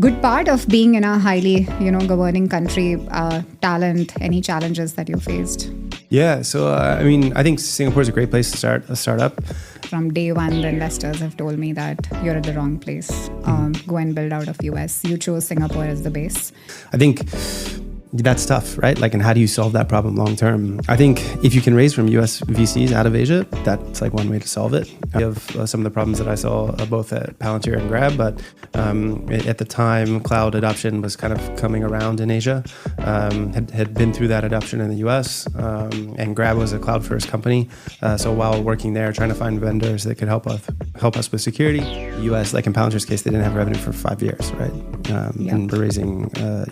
Good part of being in a highly, governing country, talent, any challenges that you faced? Yeah, so I think Singapore is a great place to start a startup. From day one, the investors have told me that you're at the wrong place. Go and build out of US. You chose Singapore as the base. I think that's tough, right? Like, and how do you solve that problem long term? I think if you can raise from US VCs out of Asia, that's like one way to solve it. I have some of the problems that I saw both at Palantir and Grab, but at the time, cloud adoption was kind of coming around in Asia. Had been through that adoption in the US, and Grab was a cloud-first company. So while working there, trying to find vendors that could help us with security, US, like in Palantir's case, they didn't have revenue for 5 years, right? And we're raising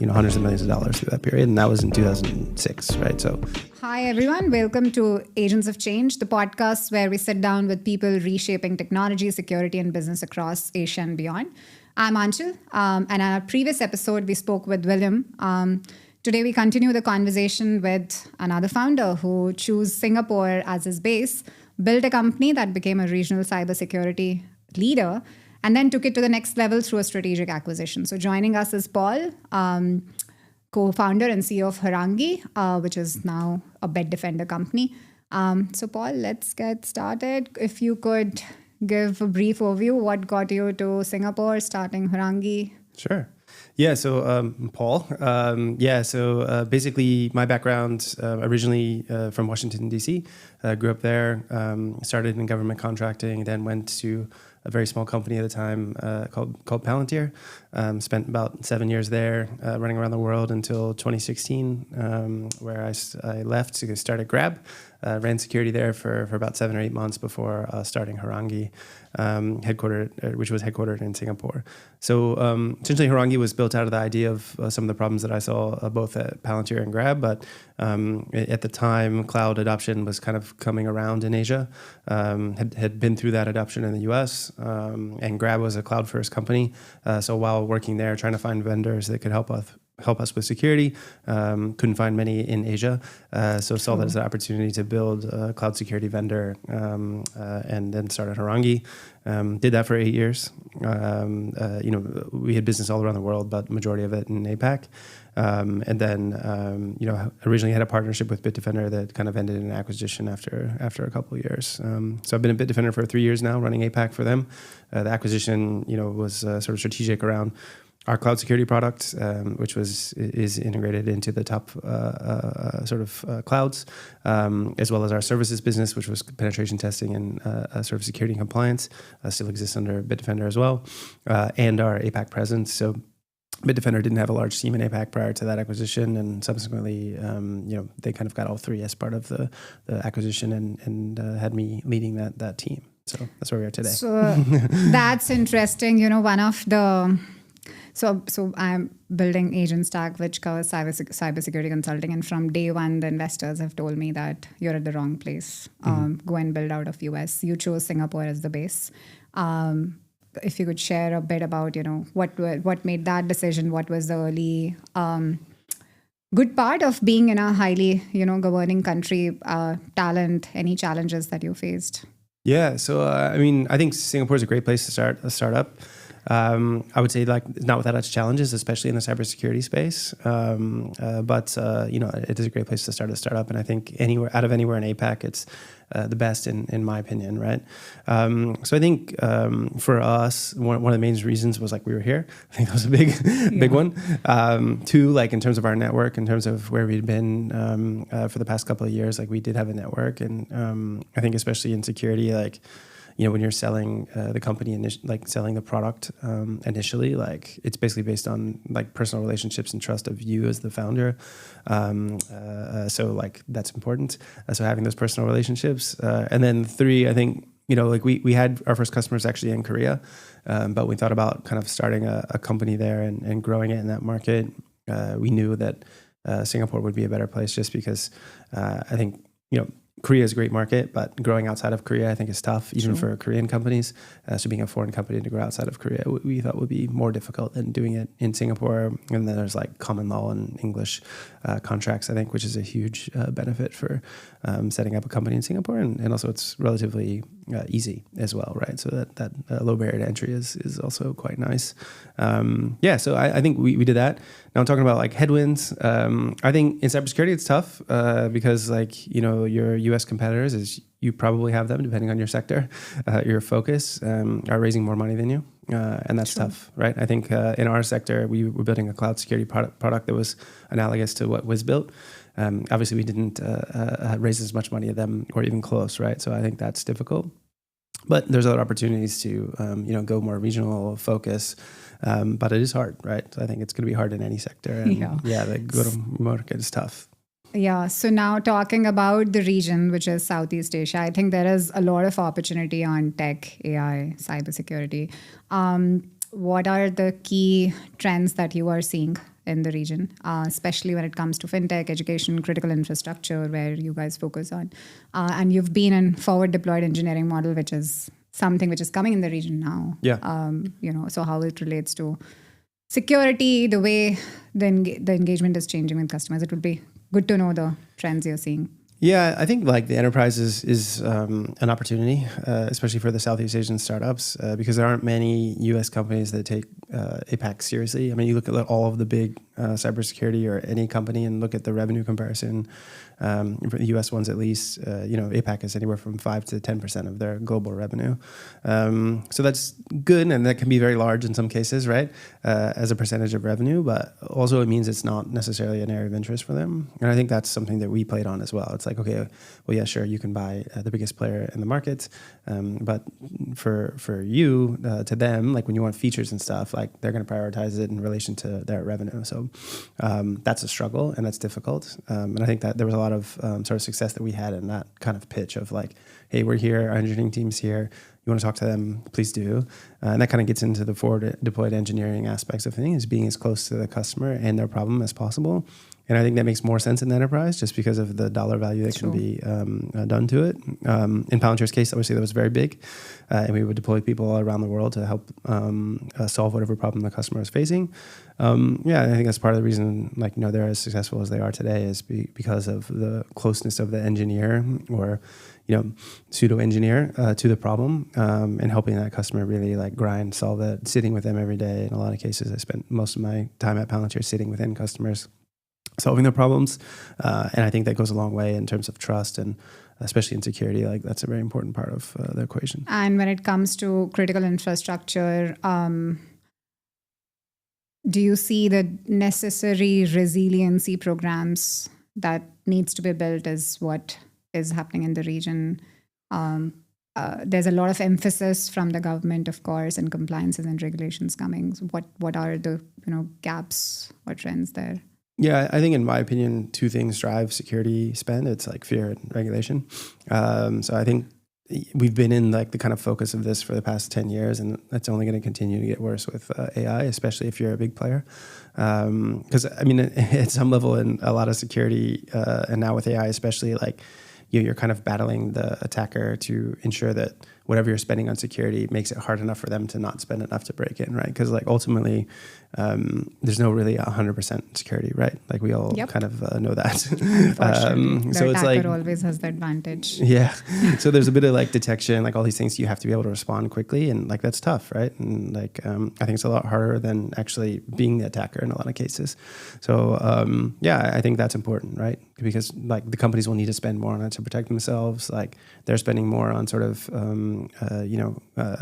hundreds of millions of dollars through that period, and that was in 2006, right? So, hi everyone, welcome to Agents of Change, the podcast where we sit down with people reshaping technology, security, and business across Asia and beyond. I'm Aanchal, and in our previous episode, we spoke with William. Today, we continue the conversation with another founder who chose Singapore as his base, built a company that became a regional cybersecurity leader, and then took it to the next level through a strategic acquisition. So joining us is Paul, co-founder and CEO of Harangi, which is now a Bitdefender company. So Paul, let's get started. If you could give a brief overview, what got you to Singapore, starting Harangi? Sure. Yeah, so Paul. Basically my background originally from Washington, D.C. Grew up there, started in government contracting, then went to a very small company at the time called Palantir. Spent about 7 years there, running around the world until 2016, where I left to start at Grab. Ran security there for about 7 or 8 months before starting Harangi, which was headquartered in Singapore. So essentially, Harangi was built out of the idea of some of the problems that I saw both at Palantir and Grab, but at the time, cloud adoption was kind of coming around in Asia. Had been through that adoption in the US, and Grab was a cloud-first company. So while working there, trying to find vendors that could help us with security, couldn't find many in Asia. So saw that as an opportunity to build a cloud security vendor, and then started Harangi. Did that for 8 years. We had business all around the world, but majority of it in APAC. And then, originally had a partnership with Bitdefender that kind of ended in an acquisition after a couple of years. So I've been at Bitdefender for 3 years now, running APAC for them. The acquisition, was sort of strategic around our cloud security product, which is integrated into the top clouds, as well as our services business, which was penetration testing and sort of security and compliance, still exists under Bitdefender as well, and our APAC presence. So Bitdefender didn't have a large team in APAC prior to that acquisition, and subsequently, they kind of got all three as part of the acquisition, and had me leading that team. So that's where we are today. So that's interesting. One of the So I'm building Agent Stack, which covers cybersecurity consulting. And from day one, the investors have told me that you're at the wrong place. Go and build out of US. You chose Singapore as the base. If you could share a bit about, what made that decision? What was the early good part of being in a highly, governing country, talent, any challenges that you faced? Yeah, so I think Singapore is a great place to start a startup. I would say not without its challenges, especially in the cybersecurity space. But it is a great place to start a startup. And I think anywhere in APAC, it's the best in my opinion, right? So I think for us, one of the main reasons was we were here. I think that was a big one. Two, in terms of our network, in terms of where we'd been for the past couple of years, we did have a network. And I think especially in security, when you're selling the company, selling the product initially, it's basically based on personal relationships and trust of you as the founder. So that's important. So having those personal relationships. And then three, I think, we had our first customers actually in Korea, but we thought about kind of starting a company there and growing it in that market. We knew that Singapore would be a better place just because I think, Korea is a great market, but growing outside of Korea, I think, is tough, even for Korean companies. So being a foreign company to grow outside of Korea, we thought would be more difficult than doing it in Singapore. And then there's common law and English contracts, I think, which is a huge benefit for setting up a company in Singapore. And also it's relatively easy as well, right? So that low barrier to entry is also quite nice. So I think we did that. Now I'm talking about like headwinds. I think in cybersecurity it's tough because like, your US competitors, is you probably have them depending on your sector, your focus, are raising more money than you. And that's tough, right? I think in our sector, we were building a cloud security product that was analogous to what Wiz built. Obviously, we didn't raise as much money as them or even close, right? So I think that's difficult. But there's other opportunities to, go more regional focus. But it is hard, right? So I think it's going to be hard in any sector. And the go-to-market is tough. Yeah. So now talking about the region, which is Southeast Asia, I think there is a lot of opportunity on tech, AI, cybersecurity. What are the key trends that you are seeing in the region, especially when it comes to fintech, education, critical infrastructure, where you guys focus on? And you've been in forward deployed engineering model, which is something which is coming in the region now. Yeah. So how it relates to security, the way the engagement is changing with customers. It would be good to know the trends you're seeing. Yeah, I think like the enterprise is an opportunity, especially for the Southeast Asian startups, because there aren't many U.S. companies that take APAC seriously. I mean, you look at all of the big cybersecurity or any company and look at the revenue comparison, for the U.S. ones at least, APAC is anywhere from 5 to 10% of their global revenue. So that's good, and that can be very large in some cases, right, as a percentage of revenue, but also it means it's not necessarily an area of interest for them. And I think that's something that we played on as well. It's like, okay, well, yeah, sure, you can buy the biggest player in the market, but for you, to them, like when you want features and stuff, like they're going to prioritize it in relation to their revenue. So that's a struggle, and that's difficult. And I think that there was a lot of sort of success that we had in that kind of pitch of like, hey, we're here, our engineering team's here. You want to talk to them, please do. And that kind of gets into the forward deployed engineering aspects of things, being as close to the customer and their problem as possible. And I think that makes more sense in the enterprise just because of the dollar value that can be done to it. In Palantir's case, obviously, that was very big. And we would deploy people all around the world to help solve whatever problem the customer is facing. I think that's part of the reason, like, they're as successful as they are today is because of the closeness of the engineer or, pseudo engineer to the problem and helping that customer really like grind, solve it, sitting with them every day. In a lot of cases, I spent most of my time at Palantir sitting with end customers, solving their problems. And I think that goes a long way in terms of trust, and especially in security, like that's a very important part of the equation. And when it comes to critical infrastructure, do you see the necessary resiliency programs that needs to be built is what is happening in the region? There's a lot of emphasis from the government, of course, and compliances and regulations coming. So what are the gaps or trends there? Yeah, I think in my opinion, two things drive security spend. It's like fear and regulation. So I think we've been in like the kind of focus of this for the past 10 years, and that's only going to continue to get worse with AI, especially if you're a big player. Because I mean, at some level in a lot of security, and now with AI especially, like you're kind of battling the attacker to ensure that whatever you're spending on security makes it hard enough for them to not spend enough to break in, right? Because like ultimately, there's no really 100% security, right? Like we all kind of know that. So it's like always has the advantage. Yeah. So there's a bit of like detection, like all these things you have to be able to respond quickly, and like that's tough, right? And like I think it's a lot harder than actually being the attacker in a lot of cases. So I think that's important, right? Because like the companies will need to spend more on it to protect themselves. Like they're spending more on sort of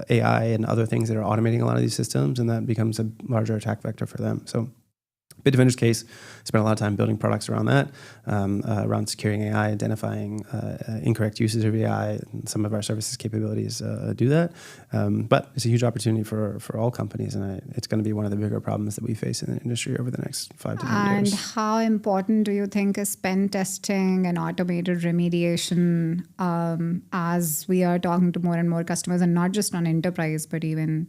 AI and other things that are automating a lot of these systems, and that becomes a larger attack vector for them. So Bitdefender's case, spent a lot of time building products around that, around securing AI, identifying incorrect uses of AI, and some of our services capabilities do that. But it's a huge opportunity for all companies, and it's going to be one of the bigger problems that we face in the industry over the next 5 to 10 years. And how important do you think is pen testing and automated remediation as we are talking to more and more customers, and not just on enterprise, but even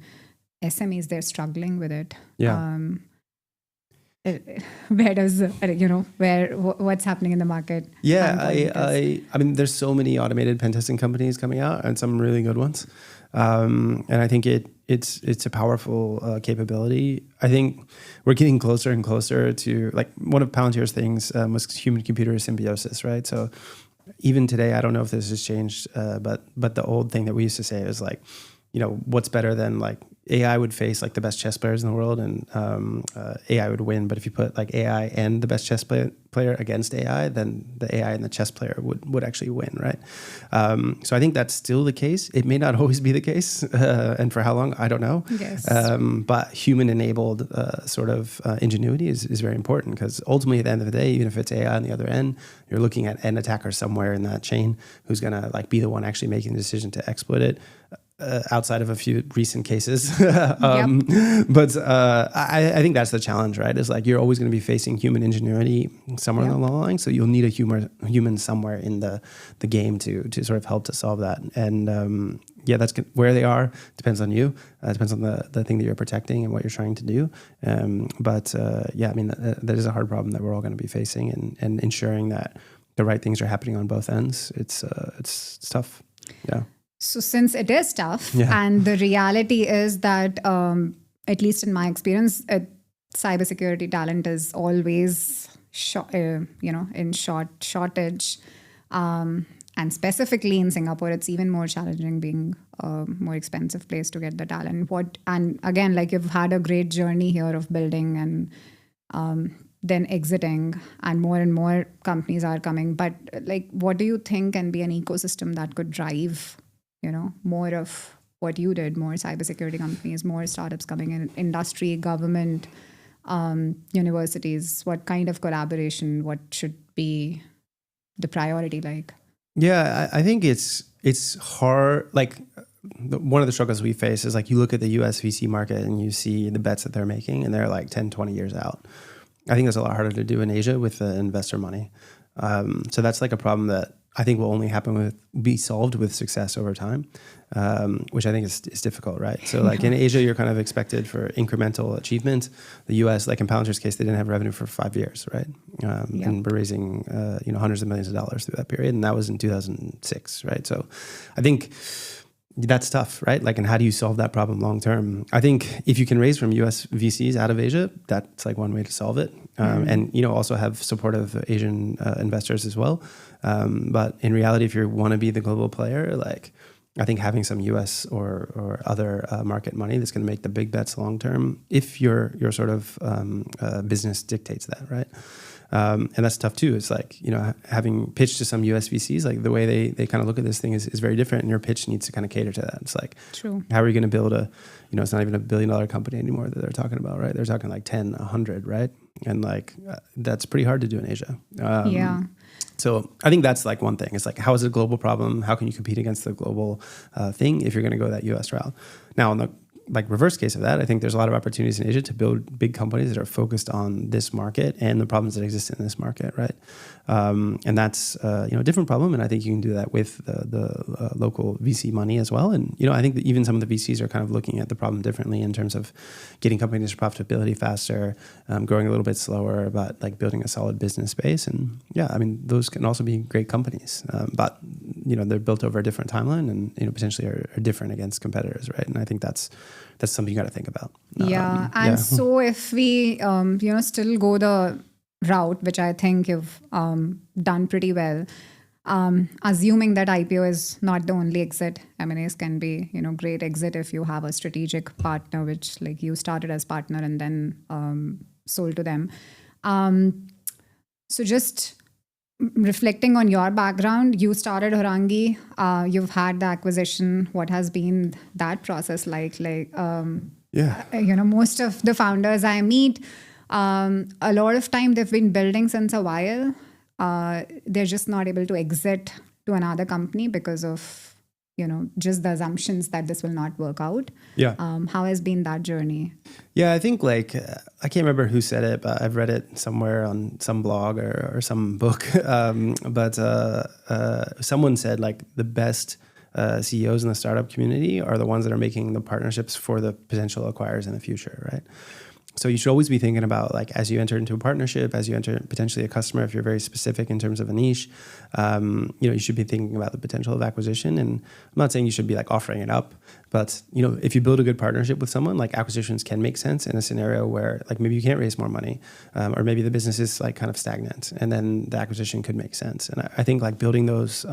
SMEs, they're struggling with it. Yeah. Where does what's happening in the market? Yeah, I mean, there's so many automated pen testing companies coming out, and some really good ones. And I think it's a powerful capability. I think we're getting closer and closer to, like, one of Palantir's things was human computer symbiosis, right? So even today, I don't know if this has changed, but the old thing that we used to say is like, what's better than like AI would face like the best chess players in the world, and AI would win. But if you put like AI and the best chess player against AI, then the AI and the chess player would actually win, right? So I think that's still the case. It may not always be the case, and for how long, I don't know. Yes. But human-enabled sort of ingenuity is very important, because ultimately, at the end of the day, even if it's AI on the other end, you're looking at an attacker somewhere in that chain who's going to like be the one actually making the decision to exploit it. Outside of a few recent cases. But I think that's the challenge, right? Is like you're always going to be facing human ingenuity somewhere along the line. So you'll need a human somewhere in the game to sort of help to solve that. And that's where they are. Depends on you. Depends on the thing that you're protecting and what you're trying to do. But I mean, that is a hard problem that we're all going to be facing, and ensuring that the right things are happening on both ends. It's tough. Yeah. So since it is tough, and the reality is that, at least in my experience, cybersecurity talent is always, in shortage. And specifically in Singapore, it's even more challenging, being a more expensive place to get the talent. And again, like you've had a great journey here of building and then exiting, and more companies are coming. But like, what do you think can be an ecosystem that could drive more of what you did, more cybersecurity companies, more startups coming in, industry, government, universities? What kind of collaboration, what should be the priority like? Yeah, I think it's hard. Like one of the struggles we face is like you look at the US VC market and you see the bets that they're making, and they're like 10, 20 years out. I think that's a lot harder to do in Asia with the investor money. So that's like a problem that I think will only be solved with success over time, which I think is difficult, right? So like in Asia, you're kind of expected for incremental achievement. The US, like in Palantir's case, they didn't have revenue for 5 years, right? And we're raising hundreds of millions of dollars through that period, and that was in 2006, right? So I think that's tough, right? Like, and how do you solve that problem long term? I think if you can raise from US VCs out of Asia, that's like one way to solve it. And also have supportive Asian investors as well. But in reality, if you want to be the global player, like I think having some US or other market money that's going to make the big bets long term, if your sort of business dictates that, right? And that's tough too. It's like, having pitched to some US VCs, like the way they kind of look at this thing is very different, and your pitch needs to kind of cater to that. It's like, true. How are you going to build it's not even $1 billion company anymore that they're talking about, right? They're talking like 10, 100, right? And like, that's pretty hard to do in Asia. So I think that's like one thing. It's like, how is it a global problem? How can you compete against the global thing if you're going to go that US route? Now, on the like reverse case of that, I think there's a lot of opportunities in Asia to build big companies that are focused on this market and the problems that exist in this market, right? And that's a different problem, and I think you can do that with the local VC money as well. And I think that even some of the VCs are kind of looking at the problem differently in terms of getting companies to profitability faster, growing a little bit slower, but like building a solid business base. And I mean, those can also be great companies, but they're built over a different timeline, and potentially are different against competitors, right? And I think that's something you got to think about. So if we still go the route, which I think you've done pretty well, assuming that IPO is not the only exit. M&As can be great exit if you have a strategic partner, which like you started as partner and then sold to them. So just reflecting on your background, you started Horangi, you've had the acquisition. What has been that process like? Most of the founders I meet, a lot of time they've been building since a while. They're just not able to exit to another company because of just the assumptions that this will not work out. How has been that journey? I think like I can't remember who said it, but I've read it somewhere on some blog or some book. But someone said like the best CEOs in the startup community are the ones that are making the partnerships for the potential acquirers in the future, right? So you should always be thinking about, like, as you enter into a partnership, as you enter potentially a customer, if you're very specific in terms of a niche, you should be thinking about the potential of acquisition. And I'm not saying you should be like offering it up, but if you build a good partnership with someone, like, acquisitions can make sense in a scenario where, like, maybe you can't raise more money, or maybe the business is like kind of stagnant, and then the acquisition could make sense. And I think, like, building those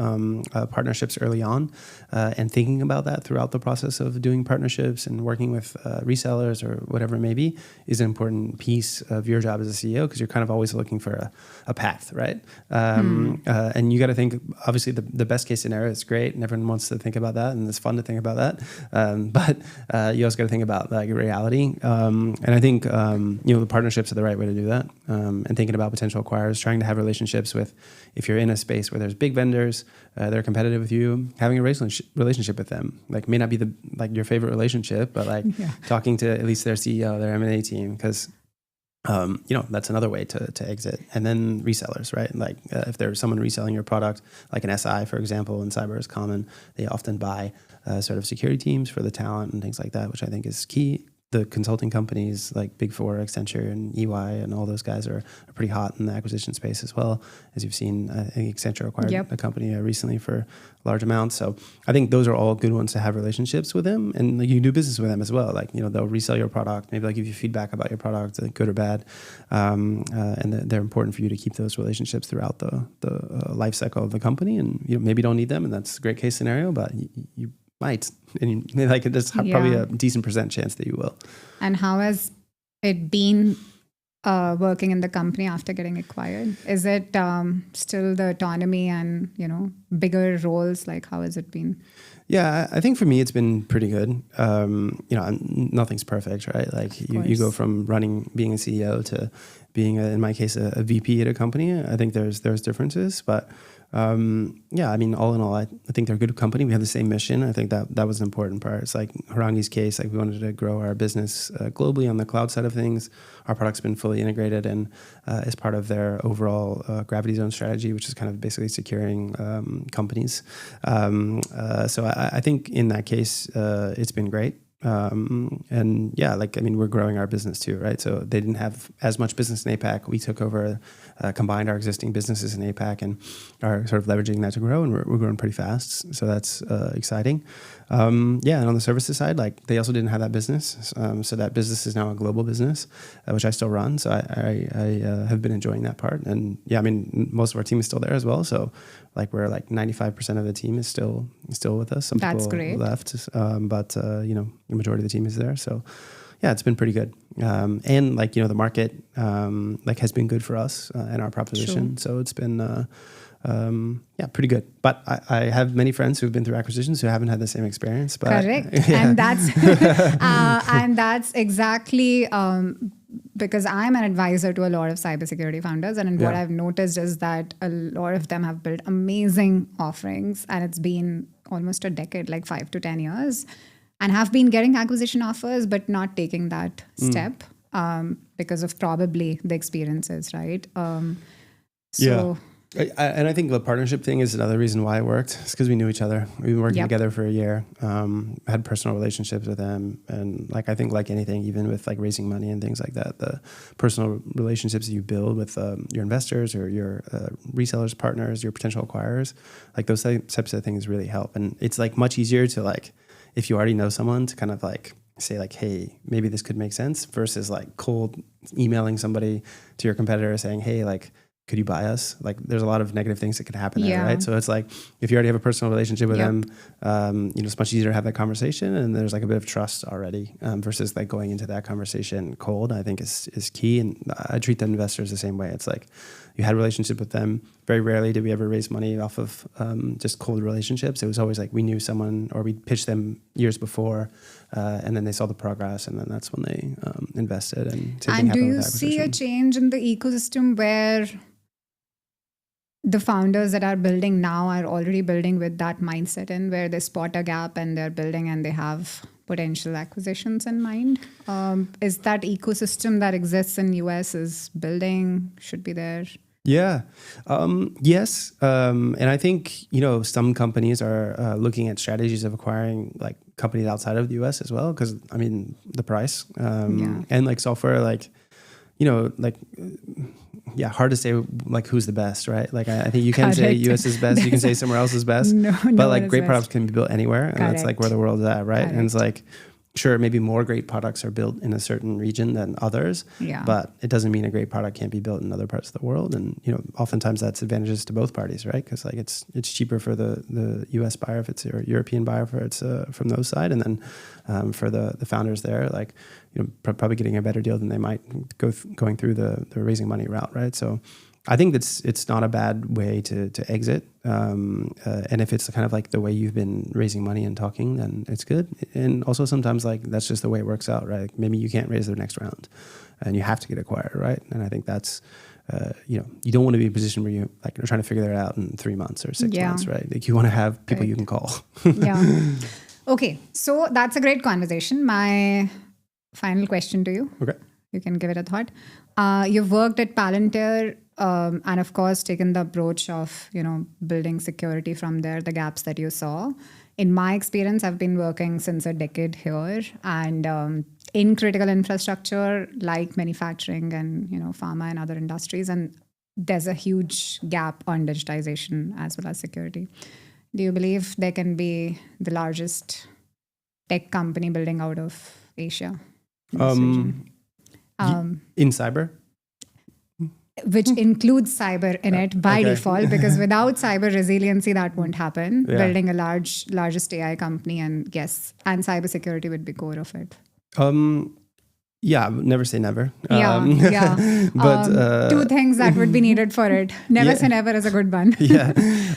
partnerships early on, and thinking about that throughout the process of doing partnerships and working with resellers or whatever it may be, is an important piece of your job as a CEO, because you're kind of always looking for a path, right? And you got to think, obviously, the best case scenario is great, and everyone wants to think about that, and it's fun to think about that. But you also got to think about, like, reality. And I think the partnerships are the right way to do that. And thinking about potential acquirers, trying to have relationships with, if you're in a space where there's big vendors, they're competitive with you, having a relationship with them, like, may not be your favorite relationship, but like talking to at least their CEO, their M&A team, because that's another way to exit. And then resellers, right? Like, if there's someone reselling your product, like an SI, for example, in cyber is common, they often buy sort of security teams for the talent and things like that, which I think is key. The consulting companies like Big Four, Accenture, and EY, and all those guys are pretty hot in the acquisition space as well. As you've seen, I think Accenture acquired a company recently for large amounts. So I think those are all good ones to have relationships with them, and like, you do business with them as well. Like, they'll resell your product, maybe they'll give you feedback about your product, good or bad, and they're important for you to keep those relationships throughout the life cycle of the company. And maybe don't need them, and that's a great case scenario, but you might, and there's probably a decent % chance that you will. And how has it been working in the company after getting acquired? Is it still the autonomy and bigger roles? Like, how has it been? Yeah, I think for me it's been pretty good. Nothing's perfect, right? Like, you go from being a CEO to being, in my case, a VP at a company. I think there's differences, but all in all, I think they're a good company. We have the same mission. I think that was an important part. It's like Harangi's case, like, we wanted to grow our business globally on the cloud side of things. Our product's been fully integrated and is part of their overall Gravity Zone strategy, which is kind of basically securing companies. So I think in that case, it's been great. We're growing our business too, right? So they didn't have as much business in APAC. We took over, combined our existing businesses in APAC, and are sort of leveraging that to grow, and we're growing pretty fast. So that's exciting. And on the services side, like, they also didn't have that business. So that business is now a global business, which I still run. So I have been enjoying that part. And most of our team is still there as well. So, like, we're like 95% of the team is still with us. Some That's people great. left, but the majority of the team is there. So yeah, it's been pretty good. And like, the market has been good for us and our proposition. Sure. So it's been pretty good. But I have many friends who've been through acquisitions who haven't had the same experience. But correct. Yeah. And that's exactly because I'm an advisor to a lot of cybersecurity founders, and what I've noticed is that a lot of them have built amazing offerings, and it's been almost a decade, like 5 to 10 years, and have been getting acquisition offers, but not taking that step because of probably the experiences, right? And I think the partnership thing is another reason why it worked. It's because we knew each other. We've been working together for a year, had personal relationships with them. And like, I think like anything, even with like raising money and things like that, the personal relationships that you build with your investors or your resellers, partners, your potential acquirers, like those types of things really help. And it's like much easier to like, if you already know someone, to kind of like say like, hey, maybe this could make sense, versus like cold emailing somebody to your competitor saying, hey, like, could you buy us? Like, there's a lot of negative things that could happen there, right? So it's like, if you already have a personal relationship with them, it's much easier to have that conversation, and there's like a bit of trust already, versus like going into that conversation cold, I think is key. And I treat the investors the same way. It's like, you had a relationship with them. Very rarely did we ever raise money off of just cold relationships. It was always like, we knew someone, or we pitched them years before, and then they saw the progress, and then that's when they invested. And do you see a change in the ecosystem where the founders that are building now are already building with that mindset, and where they spot a gap and they're building and they have potential acquisitions in mind? Is that ecosystem that exists in US is building, should be there? Yeah. Yes. And I think, some companies are looking at strategies of acquiring like companies outside of the US as well, because I mean the price and like software, like hard to say like who's the best, right? Like I think you can say US is best, you can say somewhere else is best, but like great products can be built anywhere, and that's like where the world is at, right? And it's like, sure, maybe more great products are built in a certain region than others, but it doesn't mean a great product can't be built in other parts of the world. And oftentimes that's advantages to both parties, right? Because like it's cheaper for the US buyer if it's a European buyer for it's from those side, and then for the founders there, like probably getting a better deal than they might going through the raising money route, right? So I think it's not a bad way to exit. And if it's kind of like the way you've been raising money and talking, then it's good. And also sometimes like that's just the way it works out, right? Like maybe you can't raise the next round and you have to get acquired, right? And I think that's, you don't want to be in a position where you like are trying to figure that out in 3 months or 6 months, right? Like you want to have people you can call. Okay. So that's a great conversation. My final question to you. Okay. You can give it a thought. You've worked at Palantir, and of course taken the approach of building security from there, the gaps that you saw. In my experience, I've been working since a decade here, and in critical infrastructure like manufacturing and pharma and other industries, and there's a huge gap on digitization as well as security. Do you believe there can be the largest tech company building out of Asia in this region? In cyber? Which includes cyber in it by default, because without cyber resiliency, that won't happen. Building a largest AI company, and cybersecurity would be core of it. Never say never. But two things that would be needed for it. Never say never is a good one.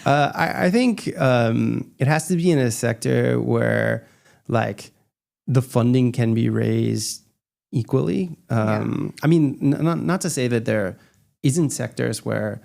I think it has to be in a sector where like the funding can be raised equally. I mean, not to say that there isn't sectors where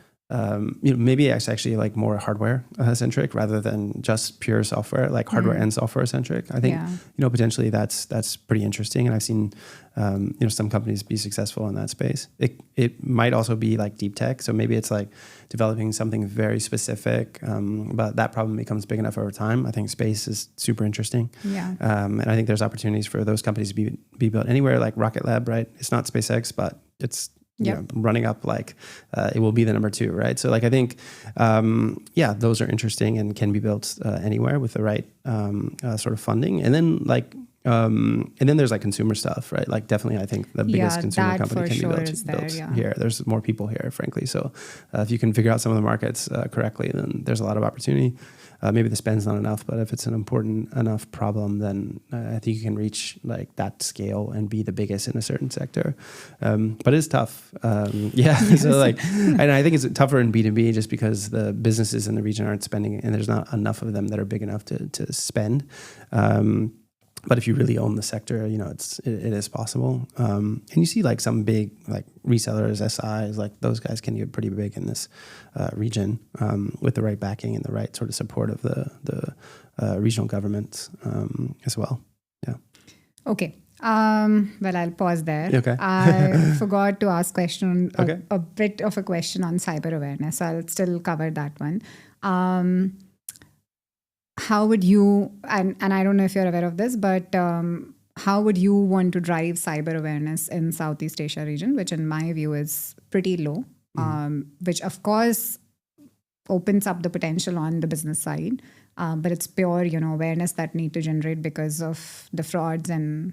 maybe it's actually like more hardware centric rather than just pure software, like hardware and software centric. I think potentially that's pretty interesting, and I've seen some companies be successful in that space. It might also be like deep tech, so maybe it's like developing something very specific, but that problem becomes big enough over time. I think space is super interesting, and I think there's opportunities for those companies to be built anywhere, like Rocket Lab, right? It's not SpaceX, but it's running up like it will be the number 2, right? So like I think those are interesting and can be built anywhere with the right sort of funding. And then like and then there's like consumer stuff, right? Like definitely I think the biggest consumer company can be built here. There's more people here, frankly. So if you can figure out some of the markets correctly, then there's a lot of opportunity. Maybe the spend's not enough, but if it's an important enough problem, then I think you can reach like that scale and be the biggest in a certain sector. But it's tough. So like, and I think it's tougher in B2B just because the businesses in the region aren't spending, and there's not enough of them that are big enough to spend. But if you really own the sector, it is possible. And you see like some big like resellers, SIs, like those guys can get pretty big in this region with the right backing and the right sort of support of the regional governments as well. Yeah. Okay. Well, I'll pause there. Okay. I forgot to ask a bit of a question on cyber awareness. So I'll still cover that one. How would you, and I don't know if you're aware of this, but how would you want to drive cyber awareness in Southeast Asia region, which in my view is pretty low, which of course opens up the potential on the business side, but it's pure, awareness that need to generate because of the frauds and,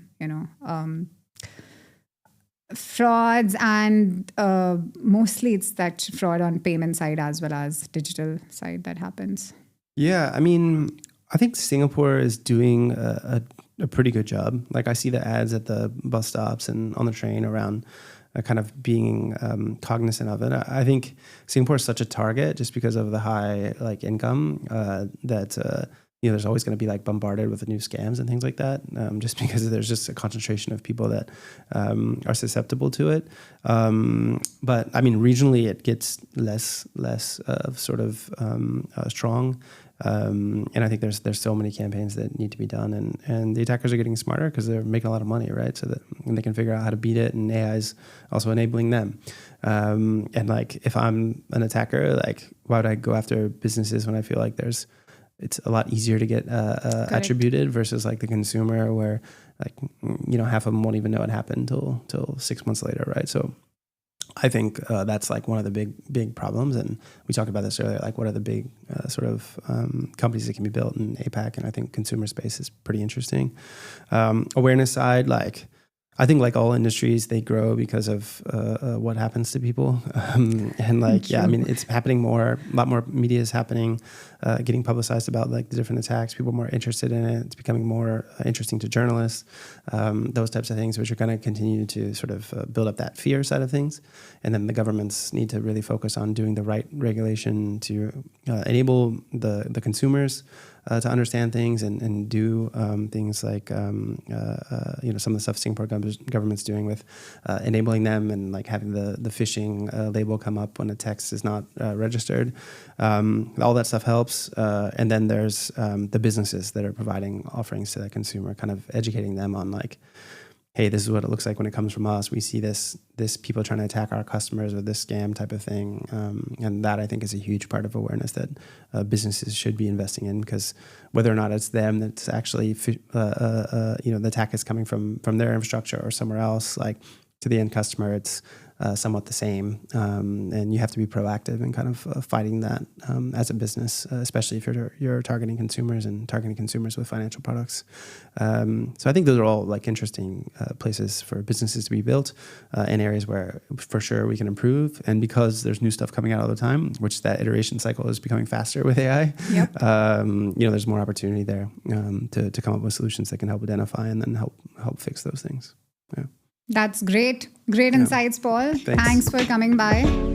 mostly it's that fraud on payment side as well as digital side that happens. Yeah, I mean, I think Singapore is doing a pretty good job. Like I see the ads at the bus stops and on the train around kind of being cognizant of it. I think Singapore is such a target just because of the high like income that there's always going to be like bombarded with the new scams and things like that, just because there's just a concentration of people that are susceptible to it. But I mean, regionally, it gets less sort of strong. And I think there's so many campaigns that need to be done, and the attackers are getting smarter because they're making a lot of money, right? So that they can figure out how to beat it, and AI is also enabling them. And like, if I'm an attacker, like, why would I go after businesses when I feel like there's it's a lot easier to get attributed versus like the consumer, where like half of them won't even know it happened till 6 months later, right? So I think that's like one of the big problems, and we talked about this earlier. Like, what are the big sort of companies that can be built in APAC? And I think consumer space is pretty interesting. Awareness side, like I think like all industries, they grow because of what happens to people, and like I mean, it's happening more. A lot more media is happening, getting publicized about like the different attacks. People are more interested in it. It's becoming more interesting to journalists. Those types of things, which are going to continue to sort of build up that fear side of things. And then the governments need to really focus on doing the right regulation to enable the consumers to understand things and do things like some of the stuff Singapore government's doing with enabling them, and like having the phishing label come up when a text is not registered. All that stuff helps. And then there's the businesses that are providing offerings to the consumer, kind of educating them on like, hey, this is what it looks like when it comes from us. We see this people trying to attack our customers, or this scam type of thing. And that, I think, is a huge part of awareness that businesses should be investing in, because whether or not it's them that's actually, the attack is coming from their infrastructure or somewhere else, like to the end customer, it's somewhat the same. And you have to be proactive in kind of fighting that as a business, especially if you're targeting consumers with financial products. So I think those are all like interesting places for businesses to be built, and areas where for sure we can improve. And because there's new stuff coming out all the time, which that iteration cycle is becoming faster with AI, yep. There's more opportunity there to come up with solutions that can help identify and then help fix those things. Yeah. That's great. Great insights, Paul. Thanks Thanks for coming by.